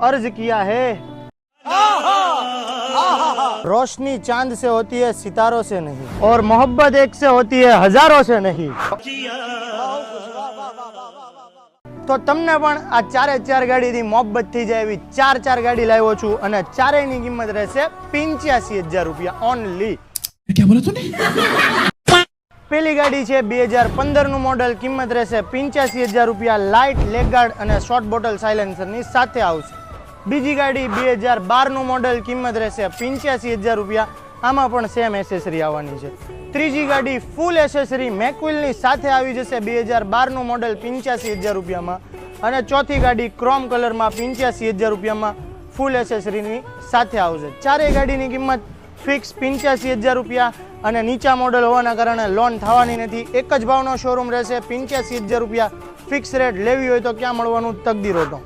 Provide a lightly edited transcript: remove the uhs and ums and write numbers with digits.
अर्ज किया है। रोशनी चांद से होती है, सितारों से नहीं, और मोहब्बत एक से होती है, हजारों से नहीं। तो तमने पण आ चारे चार गाड़ी थी मोहब्बत थी जाए एवी चार गाड़ी लाव्यो छुं अने चारेयनी किंमत रहेशे 85,000 रुपया ओनली। क्या बोला तूने? पहली गाड़ी है 2015 નું मॉडल, किंमत रहेशे 85,000 रुपया। लाइट लेगगार्ड अने शॉर्ट बोटल साइलेंसर नी साथे आवशे। बीजी गाड़ी 2012 નું मॉडल, किंमत रहेशे 85,000 रुपया। आमां पण सेम एसेसरी आववानी छे। ત્રીજી ગાડી ફૂલ એસેસરી મેકવિલની સાથે આવી જશે 2012 નું મોડલ 85,000 રૂપિયામાં, અને ચોથી ગાડી ક્રોમ કલરમાં 85,000 રૂપિયામાં ફૂલ એસેસરીની સાથે આવશે। ચારેય ગાડીની કિંમત ફિક્સ 85,000 રૂપિયા અને નીચા મોડલ હોવાના કારણે લોન થવાની નથી। એક જ ભાવનો શોરૂમ રહેશે, 85,000 રૂપિયા ફિક્સ રેટ। લેવી હોય તો ક્યાં મળવાનું? તકદીર ઓટો।